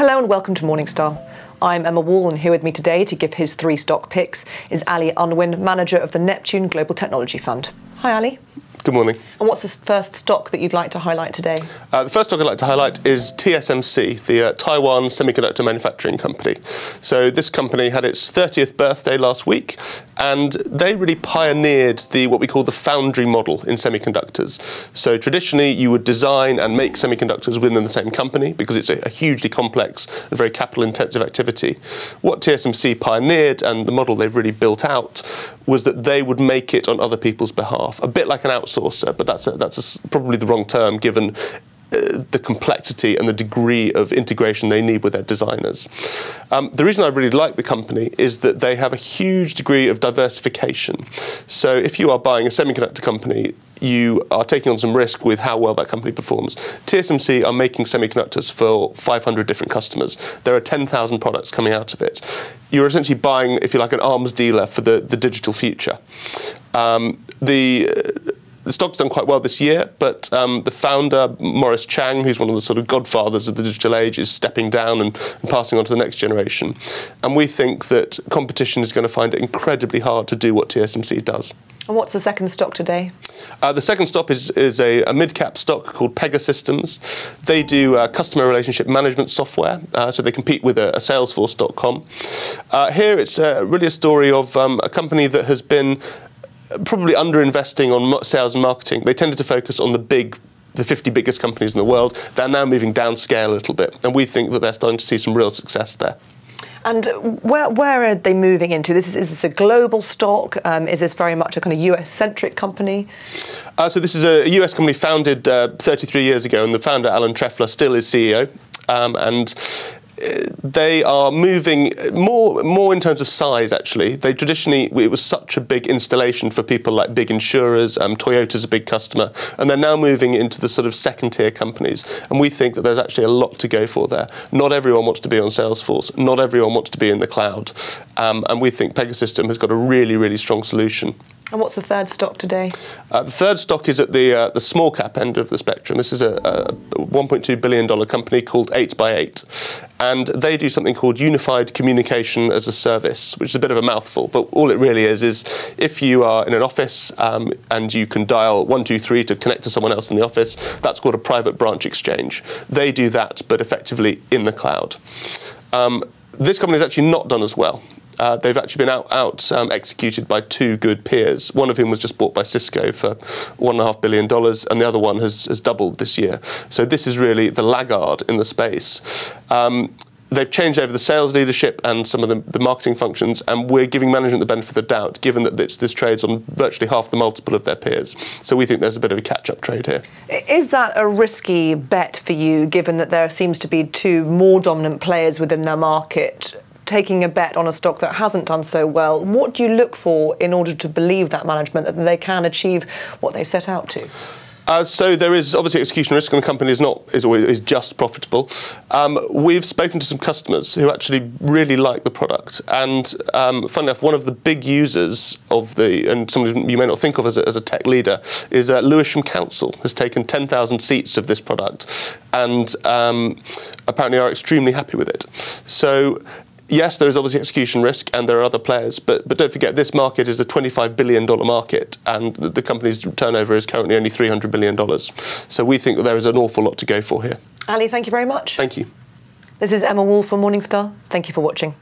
Hello and welcome to Morningstar. I'm Emma Wall, and here with me today to give his 3 stock picks is Ali Unwin, manager of the Neptune Global Technology Fund. Hi Ali. Good morning. And what's the first stock that you'd like to highlight today? The first stock I'd like to highlight is TSMC, the Taiwan Semiconductor manufacturing company. So this company had its 30th birthday last week, and they really pioneered what we call the foundry model in semiconductors. So traditionally you would design and make semiconductors within the same company because it's a hugely complex and very capital intensive activity. What TSMC pioneered, and the model they've really built out, was that they would make it on other people's behalf, a bit like an outsourcer, but that's probably the wrong term given the complexity and the degree of integration they need with their designers. The reason I really like the company is that they have a huge degree of diversification. So if you are buying a semiconductor company, you are taking on some risk with how well that company performs. TSMC are making semiconductors for 500 different customers. There are 10,000 products coming out of it. You're essentially buying, if you like, an arms dealer for the digital future. The stock's done quite well this year, but the founder, Morris Chang, who's one of the sort of godfathers of the digital age, is stepping down and passing on to the next generation. And we think that competition is going to find it incredibly hard to do what TSMC does. And what's the second stock today? The second stock is a mid-cap stock called Pegasystems. They do customer relationship management software, so they compete with Salesforce.com. Here it's really a story of a company that has been probably underinvesting on sales and marketing. They tended to focus on the 50 biggest companies in the world. They're now moving downscale a little bit, and we think that they're starting to see some real success there. And where are they moving into? Is this a global stock? Is this very much a kind of US-centric company? So this is a US company founded 33 years ago, and the founder, Alan Trefler, still is CEO. And they are moving more in terms of size, actually. They traditionally, it was such a big installation for people like big insurers, Toyota's a big customer, and they're now moving into the sort of second-tier companies. And we think that there's actually a lot to go for there. Not everyone wants to be on Salesforce. Not everyone wants to be in the cloud. And we think Pegasystems has got a really, really strong solution. And what's the third stock today? The third stock is at the small cap end of the spectrum. This is a $1.2 billion company called 8x8. And they do something called Unified Communication as a Service, which is a bit of a mouthful. But all it really is if you are in an office and you can dial 123 to connect to someone else in the office, that's called a private branch exchange. They do that, but effectively in the cloud. This company has actually not done as well. They've actually been out executed by 2 good peers, one of whom was just bought by Cisco for $1.5 billion, and the other one has doubled this year. So this is really the laggard in the space. They've changed over the sales leadership and some of the marketing functions, and we're giving management the benefit of the doubt, given that this trades on virtually half the multiple of their peers. So we think there's a bit of a catch-up trade here. Is that a risky bet for you, given that there seems to be 2 more dominant players within their market? Taking a bet on a stock that hasn't done so well, what do you look for in order to believe that management that they can achieve what they set out to? So there is obviously execution risk, and the company is just profitable. We've spoken to some customers who actually really like the product, and funnily enough, one of the big users of and somebody you may not think of as a tech leader, is Lewisham Council has taken 10,000 seats of this product, and apparently are extremely happy with it. So yes, there is obviously execution risk, and there are other players, but don't forget, this market is a $25 billion market, and the company's turnover is currently only $300 billion. So we think that there is an awful lot to go for here. Ali, thank you very much. Thank you. This is Emma Wall from Morningstar. Thank you for watching.